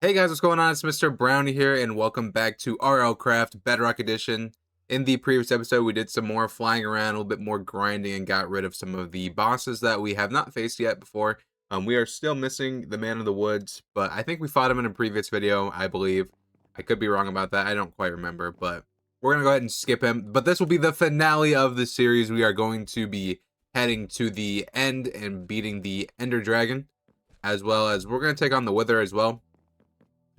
Hey guys, what's going on? It's Mr. Brownie here, and welcome back to RLCraft Bedrock Edition. In the previous episode, we did some more flying around, a little bit more grinding, and got rid of some of the bosses that we have not faced yet before. We are still missing the Man of the Woods, but I think we fought him in a previous video, I believe. I could be wrong about that. I don't quite remember, but we're going to go ahead and skip him. But this will be the finale of the series. We are going to be heading to the end and beating the Ender Dragon, as well as we're going to take on the Wither as well.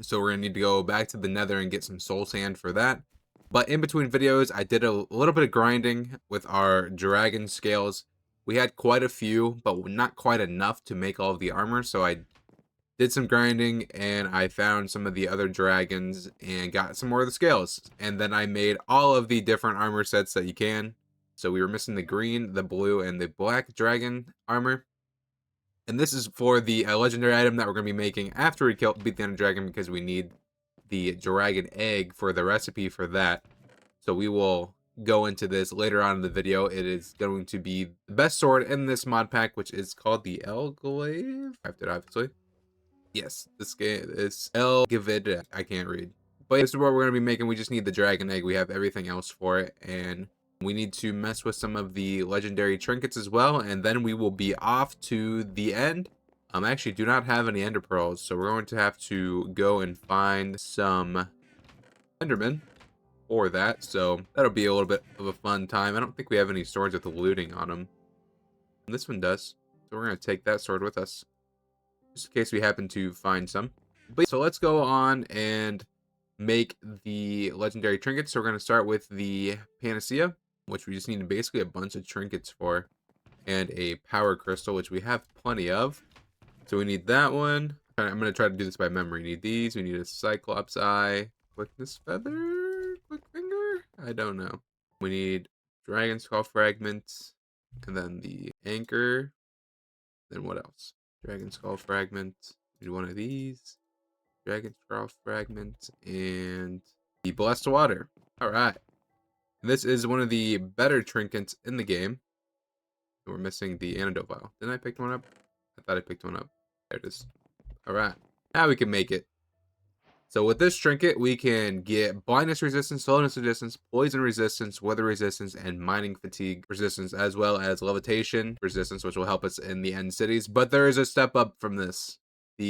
So we're going to need to go back to the nether and get some soul sand for that. But in between videos, I did a little bit of grinding with our dragon scales. We had quite a few, but not quite enough to make all of the armor. So I did some grinding and I found some of the other dragons and got some more of the scales. And then I made all of the different armor sets that you can. So we were missing the green, the blue, and the black dragon armor. And this is for the legendary item that we're going to be making after we beat the Ender Dragon, because we need the dragon egg for the recipe for that. So we will go into this later on in the video. It is going to be the best sword in this mod pack, which is called the Elglaive. Crafted, obviously. Yes, this game is Elglaive. I can't read. But this is what we're going to be making. We just need the dragon egg. We have everything else for it. And we need to mess with some of the legendary trinkets as well, and then we will be off to the end. I actually do not have any ender pearls, so we're going to have to go and find some endermen for that. So that'll be a little bit of a fun time. I don't think we have any swords with the looting on them. This one does, so we're going to take that sword with us, just in case we happen to find some. But so let's go on and make the legendary trinkets. So we're going to start with the Panacea, which we just need basically a bunch of trinkets for, and a power crystal, which we have plenty of. So we need that one. I'm going to try to do this by memory. We need these. We need a Cyclops eye, quickness feather, quick finger. I don't know. We need dragon skull fragments, and then the anchor. Then what else? Dragon skull fragment. We need one of these. Dragon skull fragment, and the blessed water. All right. This is one of the better trinkets in the game. We're missing the antidote vial. Didn't I pick one up? I thought I picked one up. There it is. Alright. Now we can make it. So with this trinket, we can get blindness resistance, slowness resistance, poison resistance, weather resistance, and mining fatigue resistance, as well as levitation resistance, which will help us in the end cities. But there is a step up from this.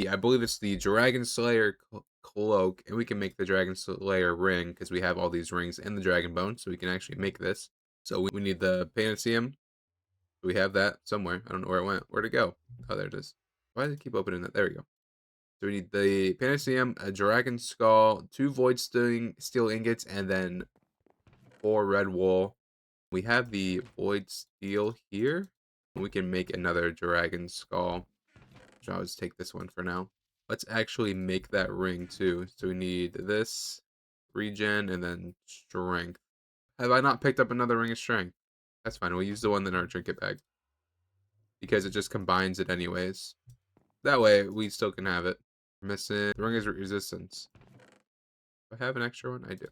I believe it's the Dragon Slayer cloak, and we can make the Dragon Slayer ring because we have all these rings in the dragon bone, so we can actually make this. So we need the Panaceum. We have that somewhere. I don't know where it went. Where'd it go? Oh, there it is. Why does it keep opening that? There we go. So we need the Panaceum, a Dragon Skull, 2 Void Steel ingots, and then 4 red wool. We have the Void Steel here. We can make another Dragon Skull. So I'll just take this one for now. Let's actually make that ring too. So we need this, regen, and then strength. Have I not picked up another ring of strength? That's fine. We'll use the one in our trinket bag, because it just combines it anyways. That way we still can have it. We're missing the ring is resistance. Do I have an extra one? I do.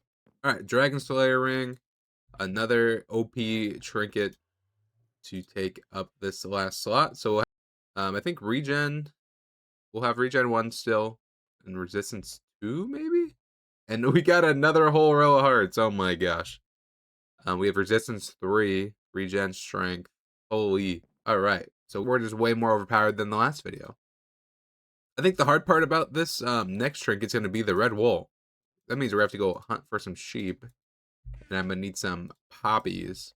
Alright, Dragon Slayer ring. Another OP trinket to take up this last slot. So I think regen, we'll have regen 1 still, and resistance 2 maybe? And we got another whole row of hearts. Oh my gosh. We have resistance 3, regen strength. Holy. Alright. So we're just way more overpowered than the last video. I think the hard part about this next trinket's going to be the red wool. That means we have to go hunt for some sheep. And I'm going to need some poppies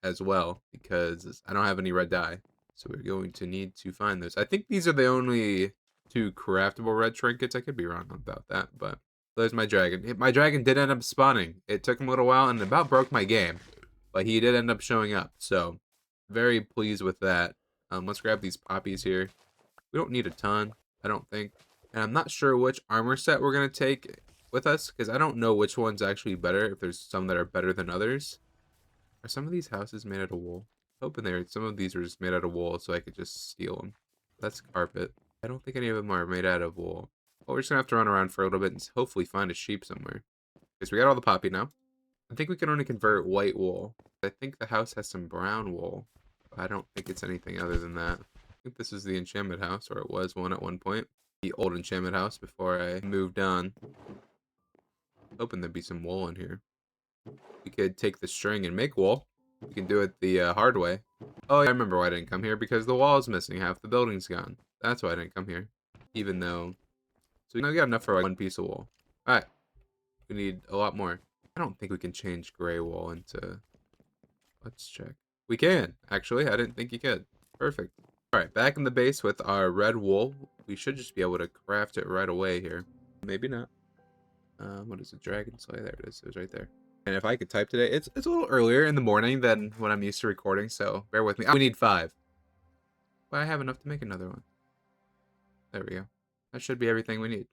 as well, because I don't have any red dye. So we're going to need to find those. I think these are the only 2 craftable red trinkets. I could be wrong about that, but there's my dragon. My dragon did end up spawning. It took him a little while and about broke my game, but he did end up showing up. So very pleased with that. Let's grab these poppies here. We don't need a ton, I don't think. And I'm not sure which armor set we're going to take with us, because I don't know which one's actually better, if there's some that are better than others. Are some of these houses made out of wool? Hoping some of these are just made out of wool, so I could just steal them. That's carpet. I don't think any of them are made out of wool. Well, we're just gonna have to run around for a little bit and hopefully find a sheep somewhere. Because we got all the poppy now. I think we can only convert white wool. I think the house has some brown wool. But I don't think it's anything other than that. I think this is the enchantment house, or it was one at one point. the old enchantment house before I moved on. Hoping there'd be some wool in here. We could take the string and make wool. We can do it the hard way. Oh, yeah, I remember why I didn't come here, because the wall is missing. Half the building's gone. That's why I didn't come here. Even though... So we got enough for like 1 piece of wool. Alright. We need a lot more. I don't think we can change gray wool into... Let's check. We can, actually. I didn't think you could. Perfect. Alright, back in the base with our red wool. We should just be able to craft it right away here. Maybe not. What is it? Dragon Slayer? There it is. It was right there. And if I could type today, it's a little earlier in the morning than when I'm used to recording, so bear with me. We need 5. But I have enough to make another one. There we go. That should be everything we need.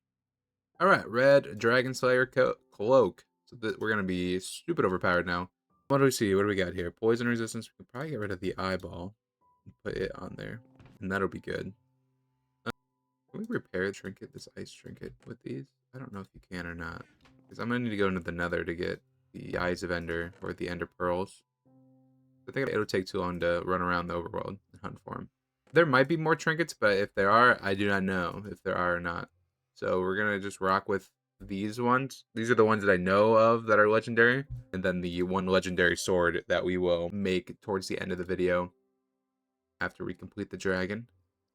Alright, red Dragon Slayer cloak. So we're going to be stupid overpowered now. What do we see? What do we got here? Poison resistance. We could probably get rid of the eyeball and put it on there. And that'll be good. Can we repair the trinket, this ice trinket, with these? I don't know if you can or not. Because I'm going to need to go into the nether to get the Eyes of Ender, or the Ender Pearls. I think it'll take too long to run around the overworld and hunt for them. There might be more trinkets, but if there are, I do not know if there are or not. So we're going to just rock with these ones. These are the ones that I know of that are legendary. And then the one legendary sword that we will make towards the end of the video after we complete the dragon.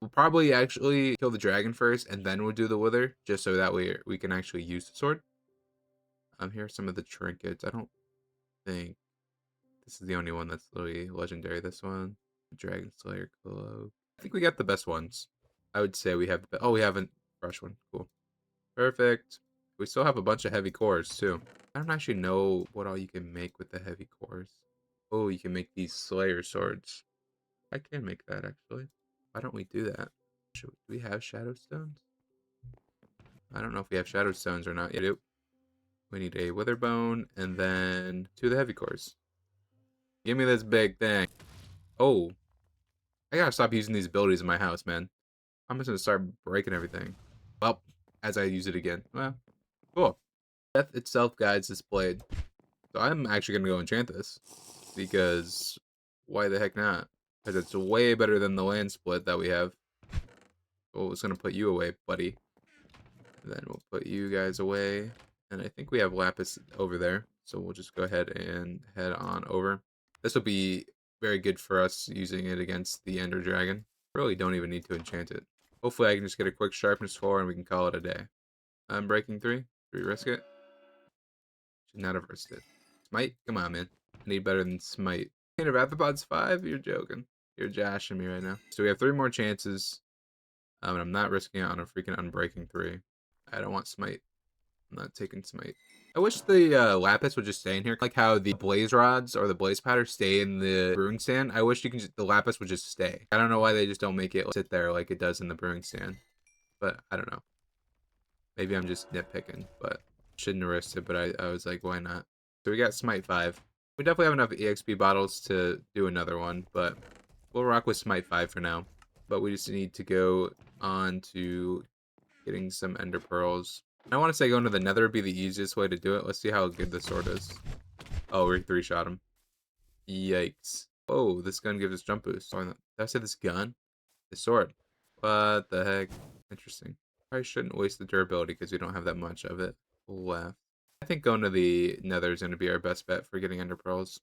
We'll probably actually kill the dragon first, and then we'll do the wither, just so that way we can actually use the sword. Here are some of the trinkets. I don't think this is the only one that's literally legendary. This one, Dragon Slayer cloak. I think we got the best ones. I would say we have the oh, we haven't fresh one. Cool. Perfect. We still have a bunch of heavy cores too. I don't actually know what all you can make with the heavy cores. Oh, you can make these Slayer swords. I can make that actually. Why don't we do that? Do we have shadow stones? I don't know if we have shadow stones or not. Yeah, we need a wither bone and then 2 of the heavy cores. Give me this big thing. Oh. I gotta stop using these abilities in my house, man. I'm just gonna start breaking everything. Well, as I use it again. Well, cool. Death itself guides this blade. So I'm actually gonna go enchant this. Because why the heck not? Because it's way better than the land split that we have. Oh, it's gonna put you away, buddy. And then we'll put you guys away. And I think we have lapis over there. So we'll just go ahead and head on over. This will be very good for us using it against the Ender Dragon. Really don't even need to enchant it. Hopefully I can just get a quick sharpness 4 and we can call it a day. I'm breaking 3. Do we risk it? Should not have risked it. Smite? Come on, man. I need better than Smite. And if Arthropods 5? You're joking. You're joshing me right now. So we have 3 more chances. And I'm not risking it on a freaking unbreaking 3. I don't want Smite. I'm not taking Smite. I wish the lapis would just stay in here, like how the blaze rods or the blaze powder stay in the brewing stand. I wish the lapis would just stay. I don't know why they just don't make it sit there like it does in the brewing stand, but I don't know. Maybe I'm just nitpicking, but shouldn't have risked it. But I was like, why not? So we got Smite 5. We definitely have enough EXP bottles to do another one, but we'll rock with Smite 5 for now. But we just need to go on to getting some Ender Pearls. I want to say going to the nether would be the easiest way to do it. Let's see how good the sword is. Oh, we 3-shot him. Yikes. Oh, this gun gives us jump boost. Oh, did I say this gun? The sword. What the heck? Interesting. Probably shouldn't waste the durability because we don't have that much of it left. I think going to the nether is going to be our best bet for getting Ender Pearls.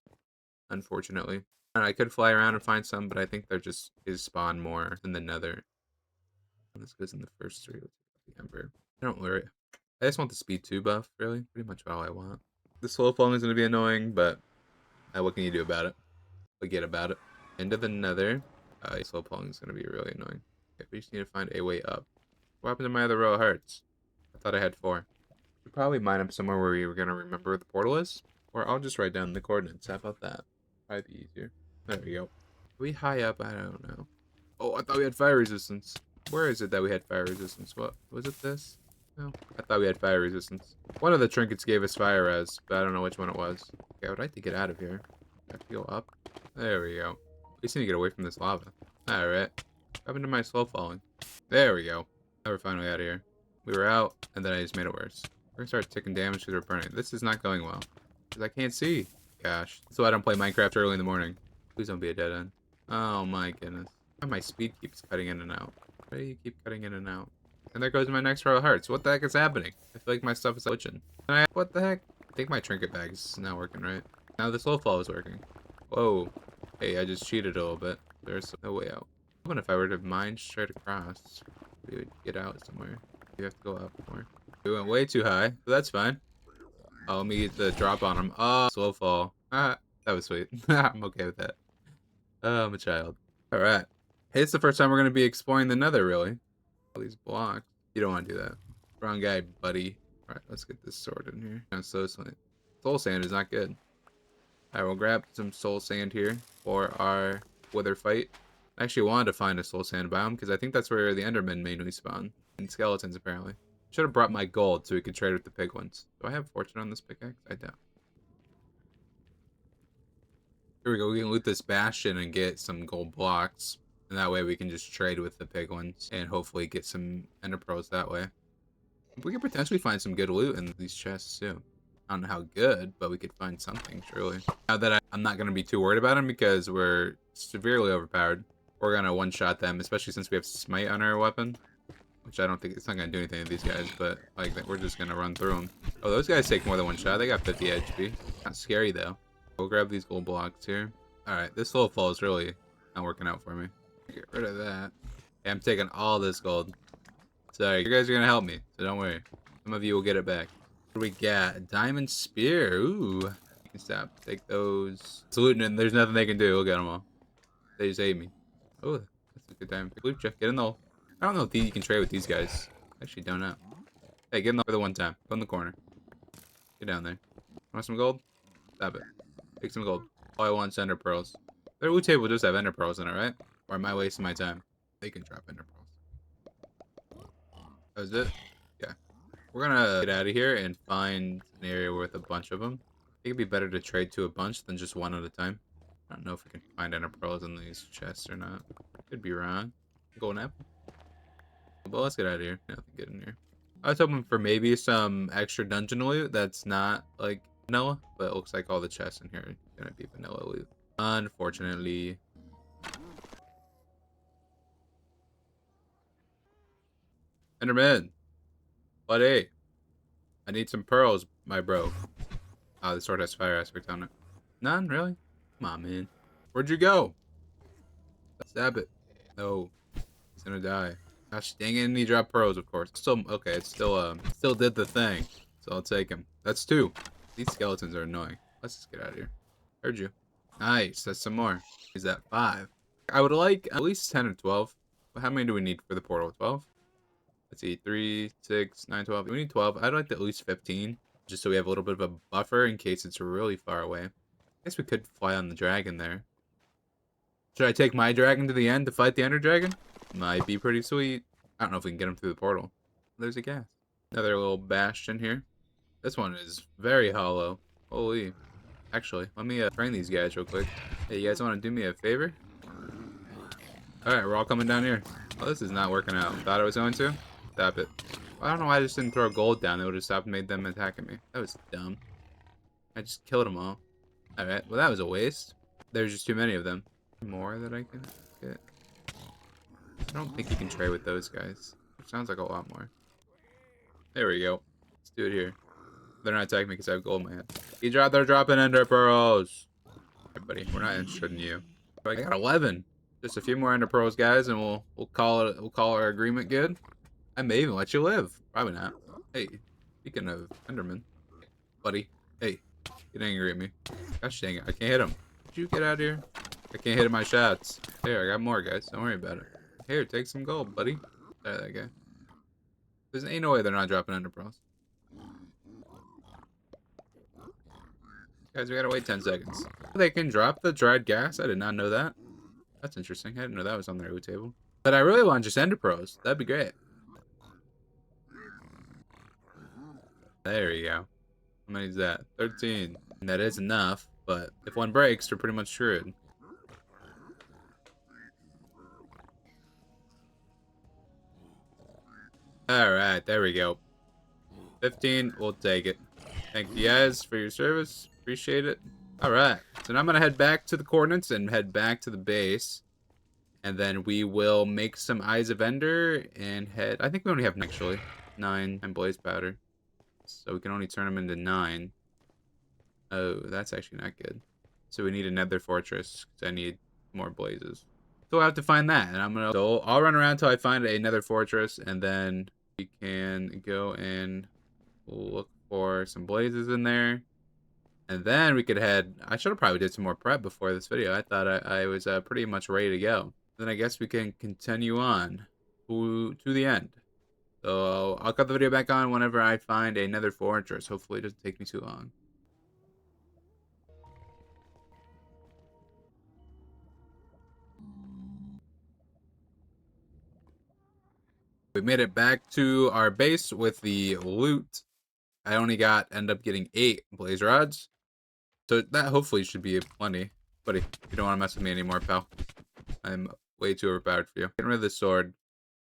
Unfortunately. And I could fly around and find some, but I think they're just spawn more in the nether. This goes in the first 3 with the Ember. I don't worry. I just want the speed 2 buff, really. Pretty much all I want. The slow falling is going to be annoying, but what can you do about it? Forget about it. End of the nether. Slow falling is going to be really annoying. Okay, we just need to find a way up. What happened to my other row of hearts? I thought I had 4. We'll probably mine up somewhere where we were going to remember where the portal is. Or I'll just write down the coordinates. How about that? Probably be easier. There we go. Are we high up? I don't know. Oh, I thought we had fire resistance. Where is it that we had fire resistance? What? Was it this? No, I thought we had fire resistance. One of the trinkets gave us fire res, but I don't know which one it was. Okay, I would like to get out of here. I have to go up. There we go. We just need to get away from this lava. Alright. What happened to my slow falling? There we go. Now we're finally out of here. We were out, and then I just made it worse. We're gonna start taking damage because we're burning. This is not going well. Because I can't see. Gosh. That's why I don't play Minecraft early in the morning. Please don't be a dead end. Oh my goodness. My speed keeps cutting in and out. Why do you keep cutting in and out? And there goes my next row of hearts. What the heck is happening? I feel like my stuff is glitching. What the heck? I think my trinket bag is not working right. Now the slow fall is working. Whoa. Hey, I just cheated a little bit. There's no way out. What if I were to mine straight across? We would get out somewhere. You have to go up more. We went way too high, but that's fine. Oh, let me get the drop on him. Oh, slow fall. Ah, that was sweet. I'm okay with that. Oh, I'm a child. Alright. Hey, it's the first time we're going to be exploring the nether, really. All these blocks. You don't want to do that. Wrong guy, buddy. Alright, let's get this sword in here. No, soul sand is not good. Alright, we'll grab some soul sand here for our wither fight. I actually wanted to find a soul sand biome because I think that's where the endermen mainly spawn. And skeletons, apparently. Should have brought my gold so we could trade with the pig ones. Do I have fortune on this pickaxe? I don't. Here we go. We can loot this bastion and get some gold blocks. And that way we can just trade with the pig ones and hopefully get some ender pearls that way. We could potentially find some good loot in these chests too. I don't know how good, but we could find something, surely. Now that I'm not going to be too worried about them because we're severely overpowered. We're going to one-shot them, especially since we have smite on our weapon. Which I don't think, it's not going to do anything to these guys, but like we're just going to run through them. Oh, those guys take more than one shot. They got 50 HP. Not scary though. We'll grab these gold blocks here. Alright, this slow fall is really not working out for me. Get rid of that. Yeah, I'm taking all this gold. Sorry, you guys are going to help me, so don't worry. Some of you will get it back. What do we got? A diamond spear. Ooh. You can stop. Take those. Saluting and there's nothing they can do. We'll get them all. They just ate me. Oh, that's a good time. Loot check. Get in the hole. I don't know if you can trade with these guys. I actually don't know. Hey, get in the hole for the one time. Go in the corner. Get down there. Want some gold? Stop it. Take some gold. All I want is ender pearls. Their loot table does have ender pearls in it, right? Or am I wasting my time? They can drop ender pearls. That was it? Yeah. We're gonna get out of here and find an area with a bunch of them. I think it'd be better to trade to a bunch than just one at a time. I don't know if we can find ender pearls in these chests or not. Could be wrong. Golden apple. But let's get out of here. Nothing good in here. I was hoping for maybe some extra dungeon loot that's not like vanilla, but it looks like all the chests in here are gonna be vanilla loot. Unfortunately. Enderman. Buddy. I need some pearls, my bro. Ah, the sword has fire aspect on it. None, really? Come on, man. Where'd you go? Stab it. No. It's gonna die. Gosh dang it, and he dropped pearls, of course. Still, okay, it still did the thing. So I'll take him. That's 2. These skeletons are annoying. Let's just get out of here. Heard you. Nice, that's some more. Is that 5? I would like at least 10 or 12. But how many do we need for the portal? 12? Let's see, 3, 6, 9, 12. We need 12. I'd like at least 15. Just so we have a little bit of a buffer in case it's really far away. I guess we could fly on the dragon there. Should I take my dragon to the end to fight the ender dragon? Might be pretty sweet. I don't know if we can get him through the portal. There's a gas. Another little bastion here. This one is very hollow. Holy. Actually, let me train these guys real quick. Hey, you guys want to do me a favor? Alright, we're all coming down here. Oh, this is not working out. Thought I was going to? Stop it. I don't know why I just didn't throw gold down. It would have stopped and made them attacking me. That was dumb. I just killed them all. Alright, well that was a waste. There's just too many of them. More that I can get. I don't think you can trade with those guys. Which sounds like a lot more. There we go. Let's do it here. They're not attacking me because I have gold in my hand. They're dropping ender pearls. Hey, buddy, we're not interested in you. I got 11. Just a few more ender pearls, guys, and we'll call it. We'll call our agreement good. I may even let you live. Probably not. Hey, speaking of enderman, buddy. Hey, get angry at me. Gosh dang it, I can't hit him. Did you get out of here? I can't hit my shots. Here, I got more, guys. Don't worry about it. Here, take some gold, buddy. There, that guy. There's ain't no way they're not dropping ender pearls. Guys, we gotta wait 10 seconds. They can drop the dried gas? I did not know that. That's interesting. I didn't know that was on their loot table. But I really want just ender pearls. That'd be great. There you go. How many is that? 13. And that is enough, but if one breaks, they're pretty much screwed. Alright, there we go. 15, we'll take it. Thank you guys for your service. Appreciate it. Alright, so now I'm going to head back to the coordinates and head back to the base. And then we will make some Eyes of Ender and head... I think we only have, actually, 9 blaze powder. So we can only turn them into 9. Oh, that's actually not good. So we need a nether fortress, because I need more blazes. So I'll have to find that, and I'm gonna... So I'll run around until I find a nether fortress, and then we can go and look for some blazes in there. And then we could head... I should have probably did some more prep before this video. I thought I was pretty much ready to go. Then I guess we can continue on to the end. So I'll cut the video back on whenever I find a nether fortress. Hopefully it doesn't take me too long. We made it back to our base with the loot. I only ended up getting 8 blaze rods. So that hopefully should be plenty. Buddy, you don't want to mess with me anymore, pal. I'm way too overpowered for you. Getting rid of the sword,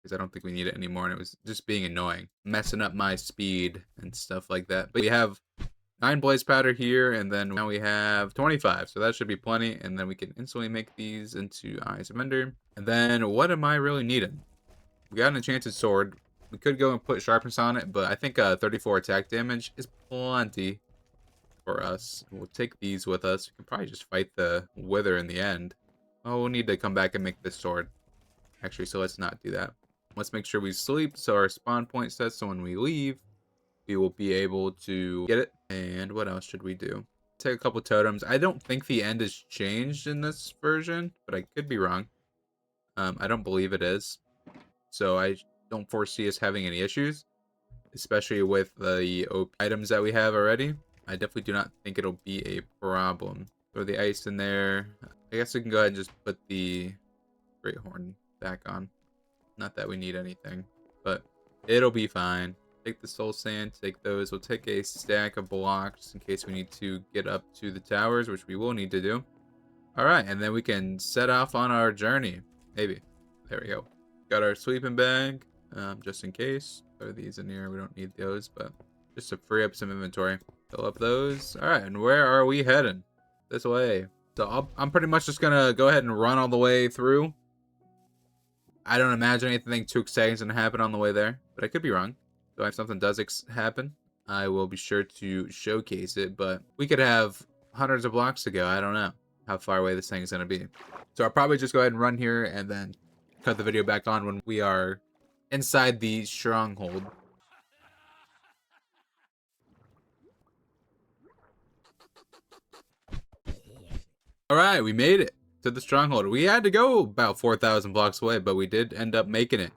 because I don't think we need it anymore, and it was just being annoying. Messing up my speed and stuff like that. But we have 9 blaze powder here, and then now we have 25, so that should be plenty, and then we can instantly make these into Eyes of Ender. And then, what am I really needing? We got an enchanted sword. We could go and put sharpness on it, but I think 34 attack damage is plenty for us. We'll take these with us. We can probably just fight the wither in the end. Oh, we'll need to come back and make this sword. Actually, so let's not do that. Let's make sure we sleep, so our spawn point sets, so when we leave, we will be able to get it. And what else should we do? Take a couple totems. I don't think the end is changed in this version, but I could be wrong. I don't believe it is. So I don't foresee us having any issues, especially with the OP items that we have already. I definitely do not think it'll be a problem. Throw the ice in there. I guess we can go ahead and just put the Great Horn back on. Not that we need anything, but it'll be fine. Take the soul sand, take those. We'll take a stack of blocks in case we need to get up to the towers, which we will need to do. All right, and then we can set off on our journey. Maybe. There we go. Got our sleeping bag, just in case. Throw these in here. We don't need those, but just to free up some inventory. Fill up those. All right, and where are we heading? This way. So I'm pretty much just gonna go ahead and run all the way through. I don't imagine anything too exciting is gonna happen on the way there, but I could be wrong. So if something does happen, I will be sure to showcase it. But we could have hundreds of blocks to go. I don't know how far away this thing is gonna be. So I'll probably just go ahead and run here and then cut the video back on when we are inside the stronghold. All right, we made it to the stronghold. We had to go about 4,000 blocks away, but we did end up making it.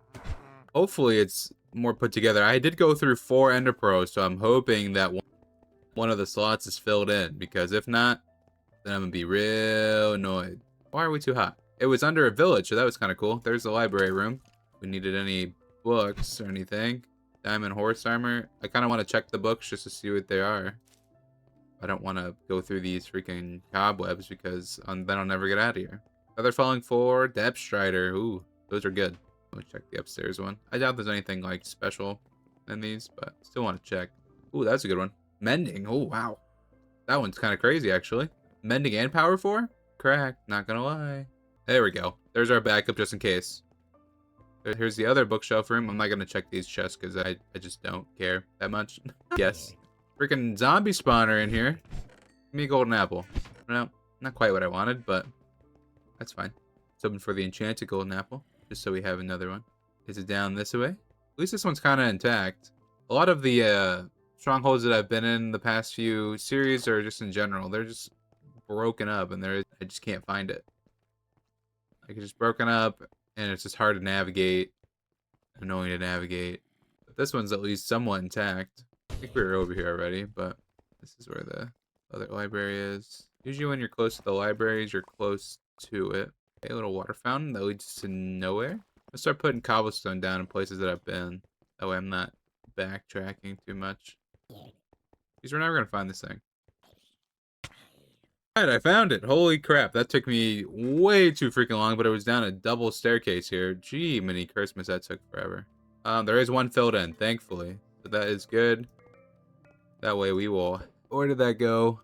Hopefully it's more put together. I did go through 4 ender pearls, so I'm hoping that one of the slots is filled in, because if not, then I'm gonna be real annoyed. Why are we too hot? It was under a village, so that was kind of cool. There's the library room. If we needed any books or anything. Diamond horse armor. I kind of want to check the books just to see what they are. I don't want to go through these freaking cobwebs, because then I'll never get out of here. Feather falling 4, depth strider. Ooh, those are good. Let me check the upstairs one. I doubt there's anything like special in these, but still want to check. Ooh, that's a good one. Mending. Oh, wow. That one's kind of crazy, actually. Mending and power 4? Cracked, not gonna lie. There we go. There's our backup just in case. Here's the other bookshelf room. I'm not gonna check these chests because I just don't care that much. Yes. Freaking zombie spawner in here. Give me a golden apple. No, not quite what I wanted, but that's fine. It's open for the enchanted golden apple, just so we have another one. Is it down this way? At least this one's kind of intact. A lot of the strongholds that I've been in the past few series, or just in general, they're just broken up, and I just can't find it. Like, it's just broken up, and it's just hard to navigate. Annoying to navigate. But this one's at least somewhat intact. I think we were over here already, but this is where the other library is. Usually when you're close to the libraries, you're close to it. Okay, a little water fountain that leads to nowhere. Let's start putting cobblestone down in places that I've been. That way I'm not backtracking too much. Because we're never going to find this thing. Alright, I found it. Holy crap. That took me way too freaking long, but it was down a double staircase here. Gee, mini Christmas, that took forever. There is one filled in, thankfully. So that is good. That way we will... Where did that go?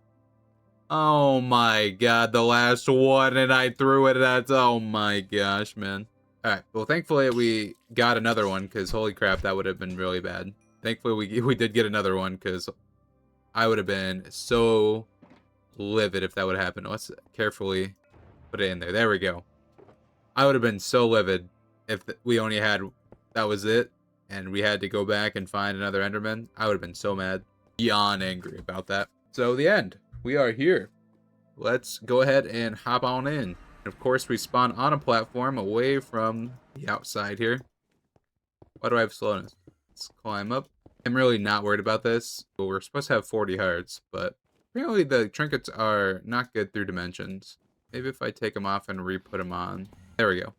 Oh my god, the last one, and I threw it at... Oh my gosh, man. Alright, well, thankfully we got another one, because holy crap, that would have been really bad. Thankfully, we did get another one, because I would have been so livid if that would have happened. Let's carefully put it in there. There we go. I would have been so livid if we only had... That was it, and we had to go back and find another Enderman. I would have been so mad. Beyond angry about that. So, the end. We are here. Let's go ahead and hop on in. Of course, we spawn on a platform away from the outside here. Why do I have slowness? Let's climb up. I'm really not worried about this. But we're supposed to have 40 hearts, but apparently the trinkets are not good through dimensions. Maybe if I take them off and re-put them on. There we go.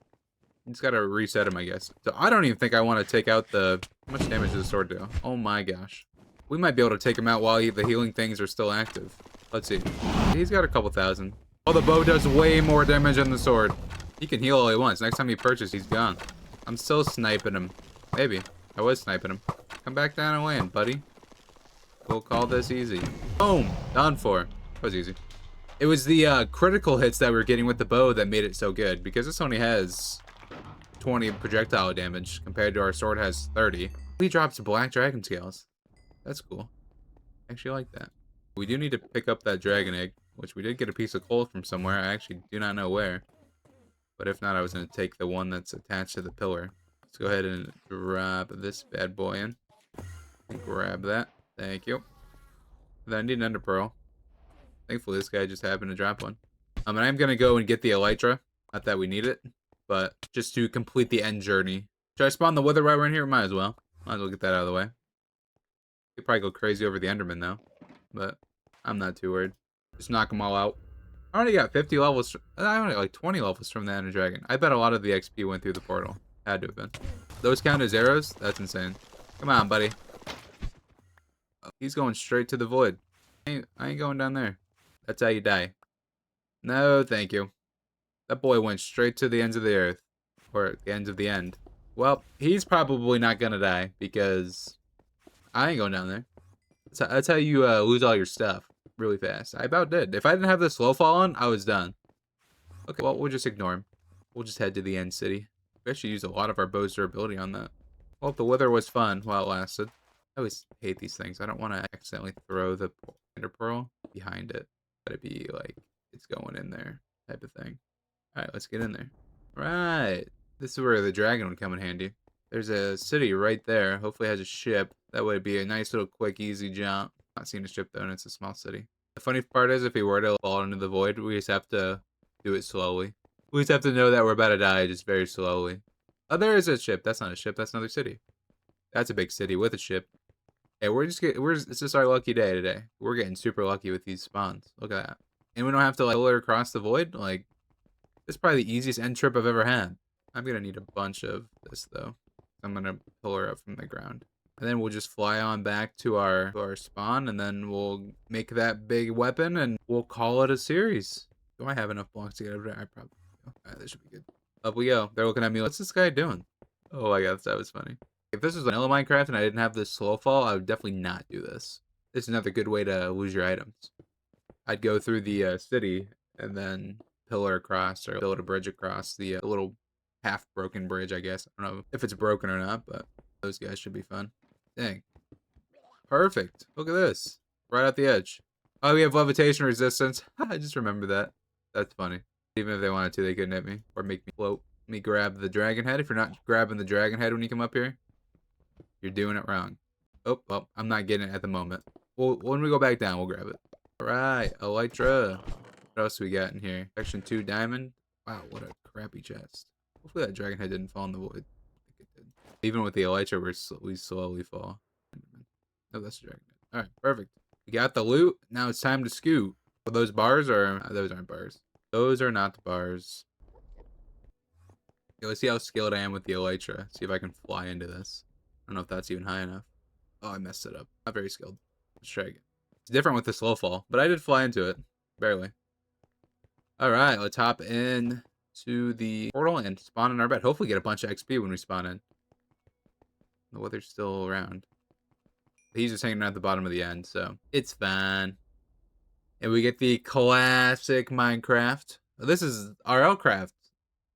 Just gotta reset them, I guess. So I don't even think I want to take out the... How much damage does the sword do? Oh my gosh. We might be able to take him out while the healing things are still active. Let's see. He's got a couple thousand. Oh, the bow does way more damage than the sword. He can heal all he wants. Next time he purchases, he's gone. I'm still sniping him. Maybe. I was sniping him. Come back down and land, buddy. We'll call this easy. Boom! Done for. That was easy. It was the critical hits that we were getting with the bow that made it so good. Because this only has 20 projectile damage compared to our sword has 30. He drops black dragon scales. That's cool. I actually like that. We do need to pick up that dragon egg, which we did get a piece of coal from somewhere. I actually do not know where. But if not, I was going to take the one that's attached to the pillar. Let's go ahead and drop this bad boy in. And grab that. Thank you. Then I need an ender pearl. Thankfully, this guy just happened to drop one. And I'm going to go and get the elytra. Not that we need it, but just to complete the end journey. Should I spawn the wither right in here? Might as well. Might as well get that out of the way. Could probably go crazy over the enderman, though. But I'm not too worried. Just knock them all out. I already got 50 levels. I only got like 20 levels from the Ender Dragon. I bet a lot of the XP went through the portal. Had to have been. Those count as arrows? That's insane. Come on, buddy. Oh, he's going straight to the void. I ain't going down there. That's how you die. No, thank you. That boy went straight to the ends of the earth. Or the ends of the end. Well, he's probably not gonna die because I ain't going down there. That's how you lose all your stuff really fast. I about did. If I didn't have the slow fall on, I was done. Okay, well, we'll just ignore him. We'll just head to the end city. We actually used a lot of our bow's durability on that. Well, the wither was fun while it lasted. I always hate these things. I don't want to accidentally throw the ender pearl behind it. But it'd be like, it's going in there type of thing. Alright, let's get in there. Right. This is where the dragon would come in handy. There's a city right there. Hopefully it has a ship. That would be a nice little quick, easy jump. Not seeing a ship though, and it's a small city. The funny part is if we were to fall into the void, we just have to do it slowly. We just have to know that we're about to die just very slowly. Oh, there is a ship. That's not a ship. That's another city. That's a big city with a ship. Hey, it's just our lucky day today. We're getting super lucky with these spawns. Look at that. And we don't have to like pillar across the void. Like, this is probably the easiest end trip I've ever had. I'm gonna need a bunch of this though. I'm gonna pull her up from the ground. And then we'll just fly on back to our spawn, and then we'll make that big weapon, and we'll call it a series. Do I have enough blocks to get over there? I probably do. Alright, this should be good. Up we go. They're looking at me. What's this guy doing? Oh my god, that was funny. If this was vanilla Minecraft and I didn't have this slow fall, I would definitely not do this. This is another good way to lose your items. I'd go through the city, and then pillar across, or build a bridge across the little half-broken bridge, I guess. I don't know if it's broken or not, but those guys should be fun. Dang. Perfect. Look at this. Right at the edge. Oh, we have levitation resistance. I just remember that. That's funny. Even if they wanted to, they couldn't hit me. Or make me float. Let me grab the dragon head. If you're not grabbing the dragon head when you come up here, you're doing it wrong. Oh, well, I'm not getting it at the moment. Well, when we go back down, we'll grab it. Alright, elytra. What else we got in here? Section 2 diamond. Wow, what a crappy chest. Hopefully that dragon head didn't fall in the void. I think it did. Even with the elytra, we slowly fall. Oh, that's a dragon head. Alright, perfect. We got the loot. Now it's time to scoot. Are those bars or... those aren't bars. Those are not the bars. Okay, let's see how skilled I am with the elytra. See if I can fly into this. I don't know if that's even high enough. Oh, I messed it up. Not very skilled. Let's try again. It's different with the slow fall, but I did fly into it. Barely. Alright, let's hop in to the portal and spawn in our bed. Hopefully get a bunch of XP when we spawn in. The weather's still around. He's just hanging out at the bottom of the end, so it's fine. And we get the classic Minecraft. This is RLCraft.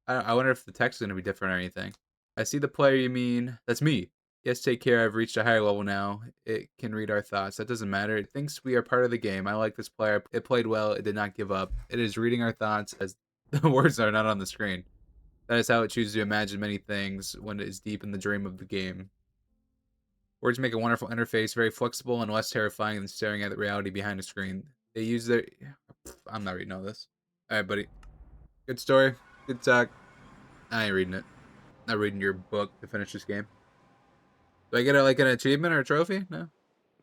I wonder if the text is going to be different or anything. I see the player you mean. That's me. Yes, take care. I've reached a higher level now. It can read our thoughts. That doesn't matter. It thinks we are part of the game. I like this player. It played well. It did not give up. It is reading our thoughts as the words are not on the screen. That is how it chooses to imagine many things when it is deep in the dream of the game. Words make a wonderful interface, very flexible and less terrifying than staring at the reality behind a screen. They use their... I'm not reading all this. Alright, buddy. Good story. Good talk. I ain't reading it. Not reading your book to finish this game. Do I get like an achievement or a trophy? No.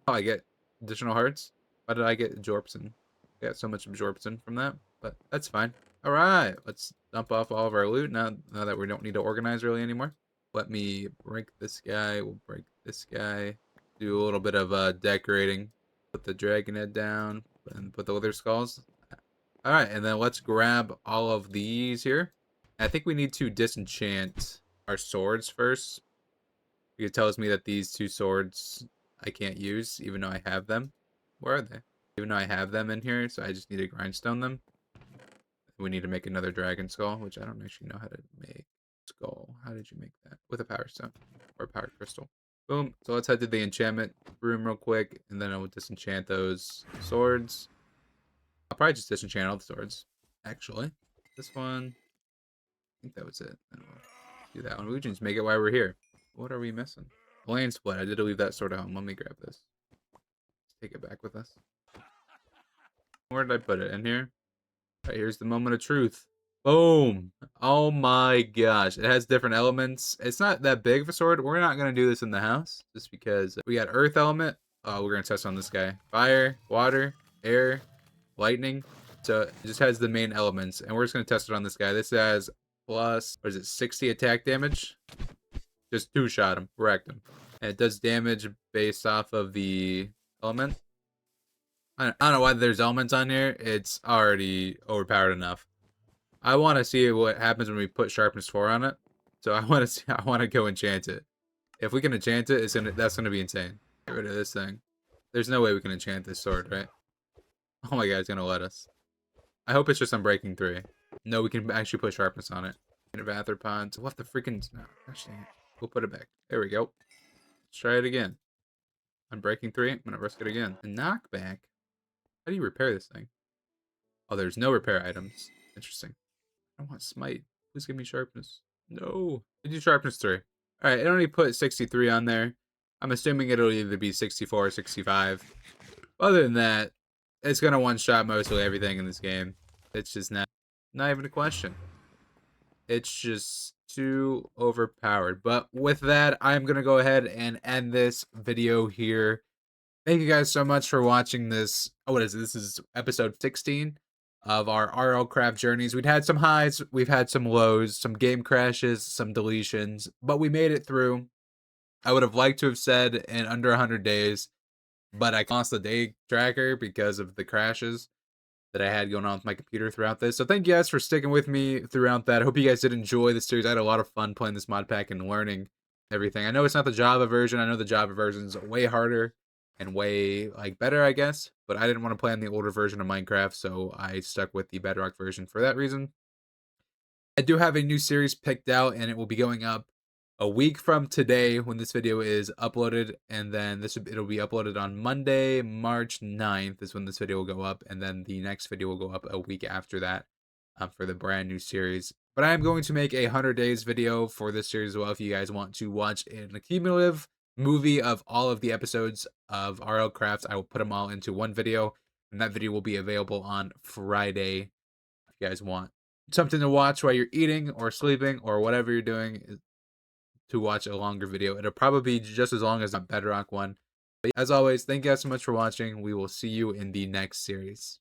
Oh, I get additional hearts. Why did I get absorption? I got so much absorption from that, but that's fine. All right, let's dump off all of our loot now that we don't need to organize really anymore. Let me break this guy. We'll break this guy. Do a little bit of decorating. Put the dragon head down and put the wither skulls. All right, and then let's grab all of these here. I think we need to disenchant our swords first. It tells me that these two swords I can't use, even though I have them. Where are they? Even though I have them in here, so I just need to grindstone them. We need to make another dragon skull, which I don't actually know how to make. Skull. How did you make that? With a power stone or a power crystal. Boom. So let's head to the enchantment room real quick, and then I will disenchant those swords. I'll probably just disenchant all the swords. Actually, this one. I think that was it. We'll do that one. We can just make it while we're here. What are we missing? Lane split. I did leave that sword at home. Let me grab this. Let's take it back with us. Where did I put it? In here? All right, here's the moment of truth. Boom. Oh my gosh. It has different elements. It's not that big of a sword. We're not going to do this in the house just because we got earth element. Oh, we're going to test on this guy. Fire, water, air, lightning. So it just has the main elements. And we're just going to test it on this guy. This has plus, what is it, 60 attack damage? Just two-shot him. Wrecked him. And it does damage based off of the element. I don't know why there's elements on here. It's already overpowered enough. I want to see what happens when we put sharpness 4 on it. So I want to see. I want to go enchant it. If we can enchant it, that's gonna be insane. Get rid of this thing. There's no way we can enchant this sword, right? Oh my god, it's gonna let us. I hope it's just Unbreaking 3. No, we can actually put sharpness on it. In a Batherpod. So we'll have to freaking... No, actually, we'll put it back. There we go. Let's try it again. Unbreaking 3. I'm gonna risk it again. A knockback? How do you repair this thing? Oh, there's no repair items. Interesting. I don't want smite. Please give me sharpness. No. I do sharpness 3. Alright, it only put 63 on there. I'm assuming it'll either be 64 or 65. Other than that, it's gonna one-shot mostly everything in this game. It's just not even a question. It's just too overpowered. But with that, I'm gonna go ahead and end this video here. Thank you guys so much for watching this. Oh, what is it? This is episode 16 of our RLCraft journeys. We've had some highs, we've had some lows, some game crashes, some deletions, but we made it through. I would have liked to have said in under 100 days, but I lost the day tracker because of the crashes that I had going on with my computer throughout this. So thank you guys for sticking with me throughout that. I hope you guys did enjoy the series. I had a lot of fun playing this mod pack and learning everything. I know it's not the Java version. I know the Java version is way harder and way better, I guess, but I didn't want to play on the older version of Minecraft, so I stuck with the Bedrock version for that reason. I do have a new series picked out, and it will be going up a week from today when this video is uploaded, and then it'll be uploaded on Monday, March 9th is when this video will go up, and then the next video will go up a week after that for the brand new series. But I am going to make a 100 days video for this series as well if you guys want to watch an accumulative movie of all of the episodes of RLCraft. I will put them all into one video, and that video will be available on Friday if you guys want something to watch while you're eating or sleeping or whatever you're doing to watch a longer video. It'll probably be just as long as the Bedrock one. But as always, thank you guys so much for watching. We will see you in the next series.